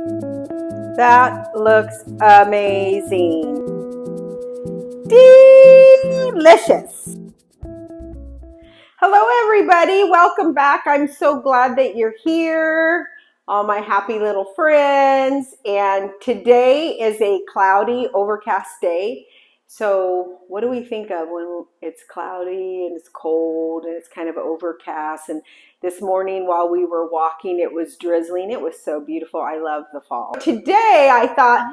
That looks amazing. Delicious. Hello, everybody. Welcome back. I'm so glad that you're here, all my happy little friends. And today is a cloudy, overcast day. So what do we think of when it's cloudy and it's cold and it's kind of overcast? And this morning while we were walking, it was drizzling. It was so beautiful. I love the fall. Today I thought,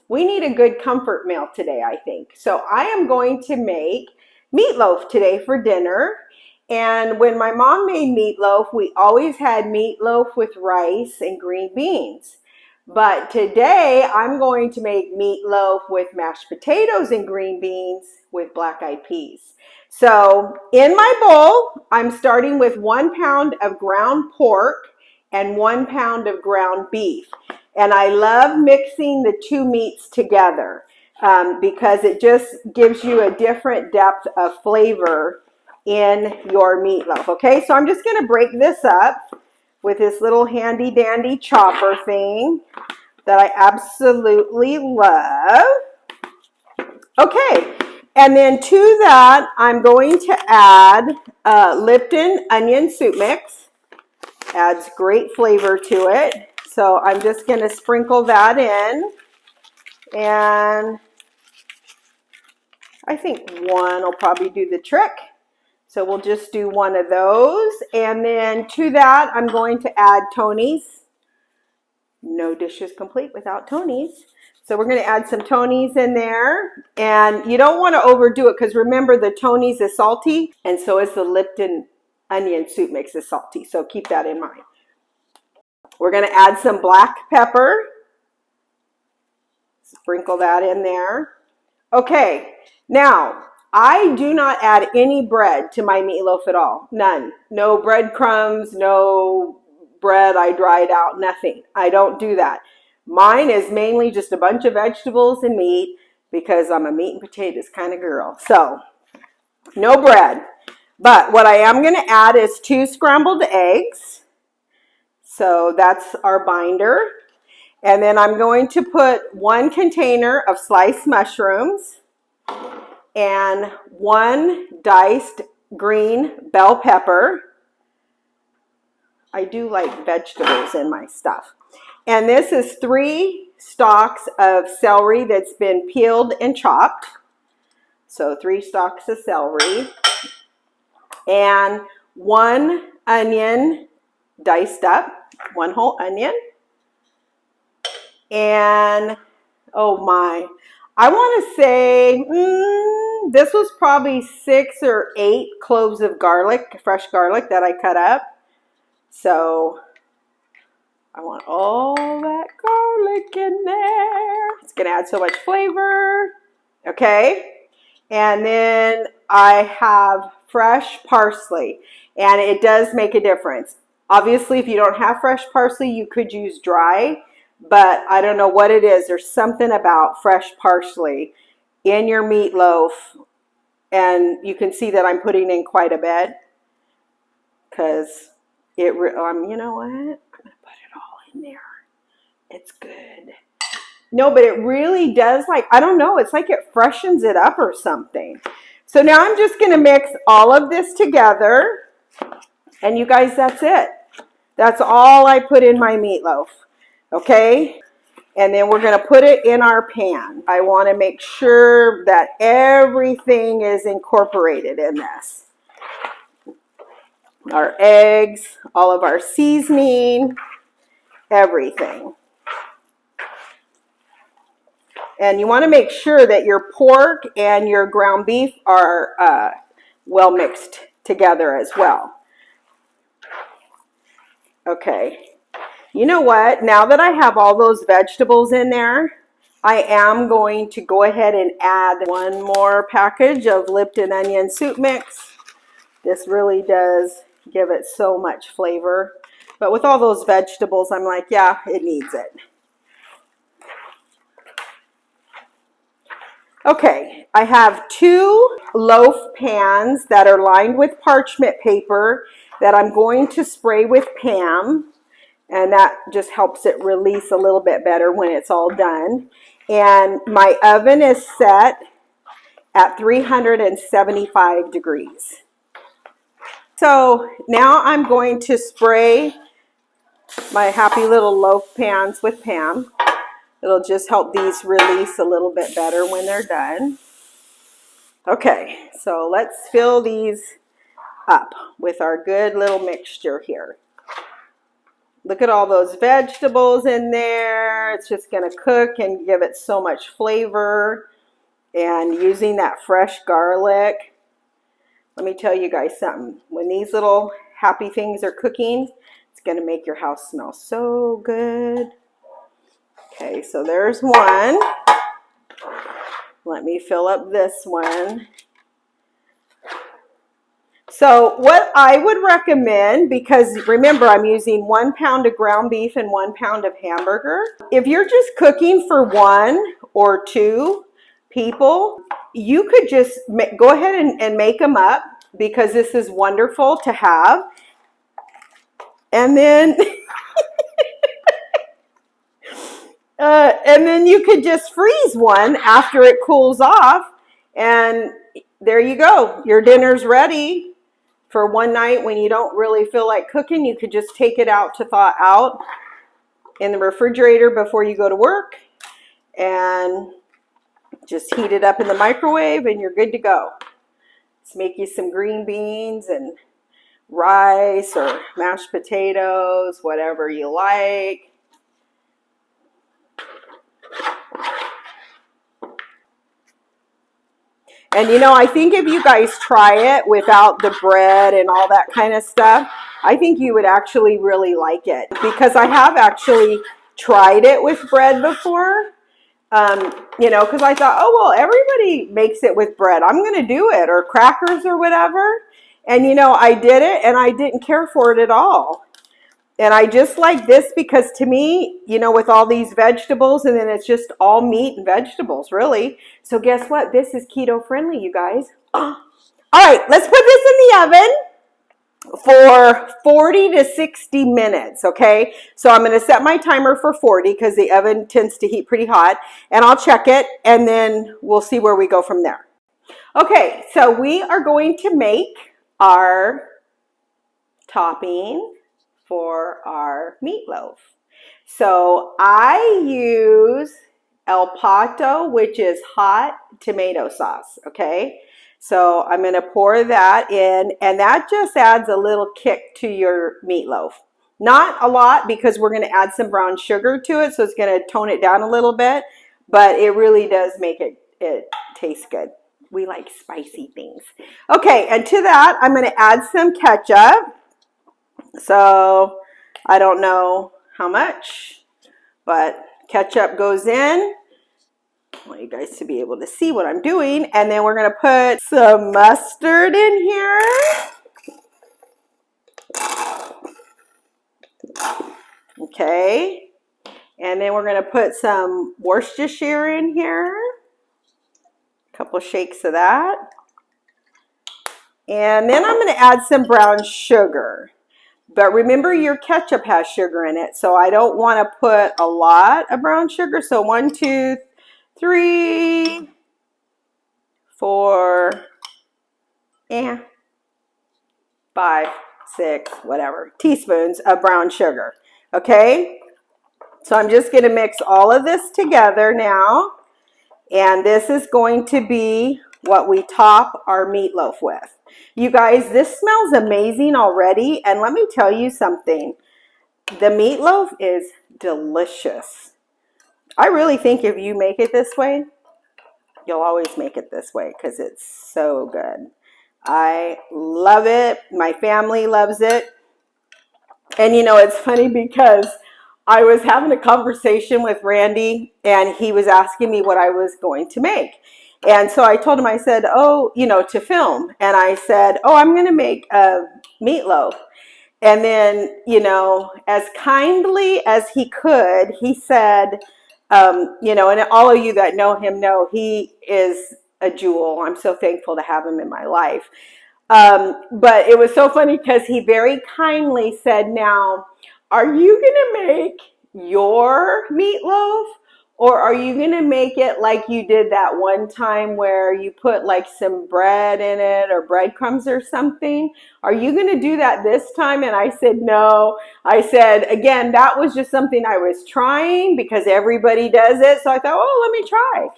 we need a good comfort meal today, I think. So I am going to make meatloaf today for dinner. And when my mom made meatloaf, we always had meatloaf with rice and green beans. But today I'm going to make meatloaf with mashed potatoes and green beans with black-eyed peas. So in my bowl, I'm starting with 1 pound of ground pork and 1 pound of ground beef. And I love mixing the two meats together because it just gives you a different depth of flavor in your meatloaf. Okay, so I'm just going to break this up with this little handy dandy chopper thing that I absolutely love. Okay, and then to that, I'm going to add Lipton onion soup mix. Adds great flavor to it. So I'm just going to sprinkle that in. And I think one will probably do the trick. So we'll just do one of those. And then to that, I'm going to add Tony's. No dish is complete without Tony's. So we're going to add some Tony's in there. And you don't want to overdo it because remember the Tony's is salty and so is the Lipton onion soup mix is salty. So keep that in mind. We're going to add some black pepper. Sprinkle that in there. Okay, now I do not add any bread to my meatloaf at all. None. No breadcrumbs, no bread I dried out, nothing. I don't do that. Mine is mainly just a bunch of vegetables and meat because I'm a meat and potatoes kind of girl. So, no bread. But what I am going to add is 2 scrambled eggs. So that's our binder. And then I'm going to put 1 container of sliced mushrooms and 1 diced green bell pepper. I do like vegetables in my stuff. And this is 3 stalks of celery that's been peeled and chopped. So 3 stalks of celery. And 1 onion diced up, 1 whole onion. And, oh my, I want to say this was probably 6 or 8 cloves of garlic, fresh garlic that I cut up. So I want all that garlic in there. It's going to add so much flavor. Okay. And then I have fresh parsley. And it does make a difference. Obviously, if you don't have fresh parsley, you could use dry. But I don't know what it is. There's something about fresh parsley in your meatloaf. And you can see that I'm putting in quite a bit. Because you know what? I'm going to put it all in there. It's good. No, but it really does, like, I don't know. It's like it freshens it up or something. So now I'm just going to mix all of this together. And you guys, that's it. That's all I put in my meatloaf. Okay? And then we're going to put it in our pan. I want to make sure that everything is incorporated in this. Our eggs, all of our seasoning, everything. And you want to make sure that your pork and your ground beef are well mixed together as well. Okay. You know what? Now that I have all those vegetables in there, I am going to go ahead and add 1 more package of Lipton onion soup mix. This really does give it so much flavor. But with all those vegetables, I'm like, yeah, it needs it. Okay, I have 2 loaf pans that are lined with parchment paper that I'm going to spray with Pam. and that just helps it release a little bit better when it's all done. And my oven is set at 375 degrees. So now I'm going to spray my happy little loaf pans with Pam. It'll just help these release a little bit better when they're done. Okay, so let's fill these up with our good little mixture here. Look at all those vegetables in there. It's just going to cook and give it so much flavor. And using that fresh garlic. Let me tell you guys something. When these little happy things are cooking, it's going to make your house smell so good. Okay, so there's one. Let me fill up this one. So what I would recommend, because remember I'm using 1 pound of ground beef and 1 pound of hamburger. If you're just cooking for 1 or 2 people, you could just go ahead and make them up, because this is wonderful to have. And then and then you could just freeze one after it cools off, and there you go. Your dinner's ready for one night when you don't really feel like cooking. You could just take it out to thaw out in the refrigerator before you go to work, and just heat it up in the microwave and you're good to go. Let's make you some green beans and rice or mashed potatoes, whatever you like. And you know, I think if you guys try it without the bread and all that kind of stuff, I think you would actually really like it, because I have actually tried it with bread before. You know, because I thought, oh, well, everybody makes it with bread. I'm going to do it, or crackers or whatever. And, you know, I did it and I didn't care for it at all. And I just like this because to me, you know, with all these vegetables, and then it's just all meat and vegetables, really. So guess what? This is keto friendly, you guys. All right, let's put this in the oven for 40 to 60 minutes, okay? So I'm going to set my timer for 40 because the oven tends to heat pretty hot, and I'll check it, and then we'll see where we go from there. Okay, so we are going to make our topping for our meatloaf. So I use El Pato, which is hot tomato sauce, okay? So I'm going to pour that in, and that just adds a little kick to your meatloaf. Not a lot, because we're going to add some brown sugar to it, so it's going to tone it down a little bit, but it really does make it taste good. We like spicy things. Okay, and to that, I'm going to add some ketchup. So I don't know how much, but ketchup goes in. I want you guys to be able to see what I'm doing. And then we're going to put some mustard in here. Okay. And then we're going to put some Worcestershire in here. A couple shakes of that. And then I'm going to add some brown sugar. But remember, your ketchup has sugar in it, so I don't want to put a lot of brown sugar. So 1, 2, 3, 4, 5, 6, whatever, teaspoons of brown sugar. Okay? So I'm just going to mix all of this together now. And this is going to be what we top our meatloaf with. You guys, this smells amazing already. And let me tell you something. The meatloaf is delicious. I really think if you make it this way, you'll always make it this way because it's so good. I love it. My family loves it. And you know, it's funny because I was having a conversation with Randy and he was asking me what I was going to make. And so I told him, I said, oh, you know, to film. And I said, oh, I'm going to make a meatloaf. And then, you know, as kindly as he could, he said, you know, and all of you that know him know he is a jewel. I'm so thankful to have him in my life. But it was so funny because he very kindly said, now, Are you gonna make your meatloaf, or are you gonna make it like you did that one time where you put like some bread in it or breadcrumbs or something? Are you gonna do that this time? And I said no. I said, again, that was just something I was trying because everybody does it. So I thought, oh, let me try.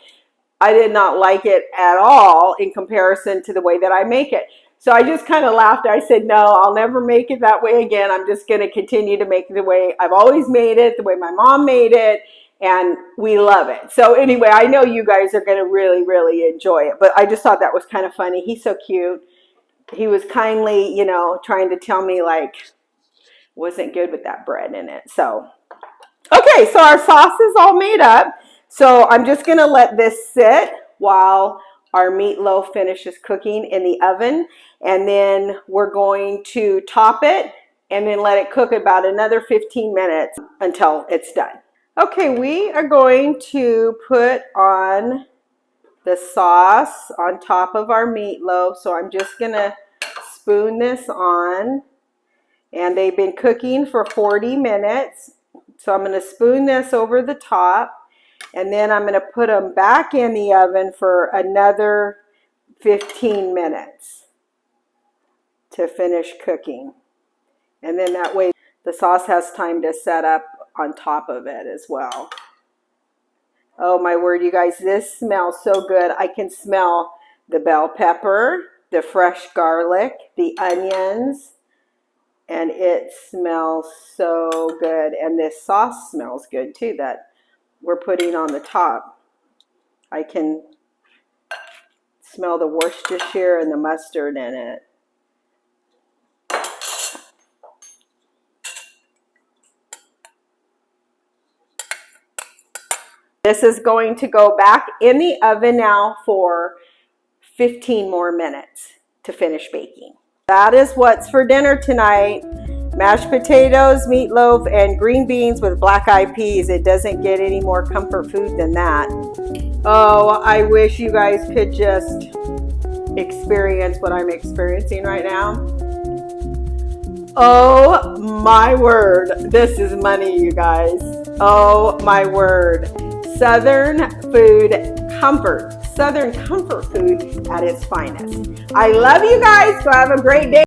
I did not like it at all in comparison to the way that I make it. So I just kind of laughed. I said, no, I'll never make it that way again. I'm just going to continue to make it the way I've always made it, the way my mom made it, and we love it. So anyway, I know you guys are going to really, really enjoy it, but I just thought that was kind of funny. He's so cute. He was kindly, trying to tell me like, wasn't good with that bread in it. So, okay, so our sauce is all made up. So I'm just going to let this sit while our meatloaf finishes cooking in the oven. And then we're going to top it and then let it cook about another 15 minutes until it's done. Okay, we are going to put on the sauce on top of our meatloaf. So I'm just going to spoon this on. And they've been cooking for 40 minutes. So I'm going to spoon this over the top. And then I'm going to put them back in the oven for another 15 minutes to finish cooking. And then that way the sauce has time to set up on top of it as well. Oh my word, you guys, this smells so good. I can smell the bell pepper, the fresh garlic, the onions, and it smells so good. And this sauce smells good too that we're putting on the top. I can smell the Worcestershire and the mustard in it. This is going to go back in the oven now for 15 more minutes to finish baking. That is what's for dinner tonight. Mashed potatoes, meatloaf, and green beans with black-eyed peas. It doesn't get any more comfort food than that. Oh, I wish you guys could just experience what I'm experiencing right now. Oh my word. This is money, you guys. Oh my word. Southern food comfort. Southern comfort food at its finest. I love you guys. Go have a great day.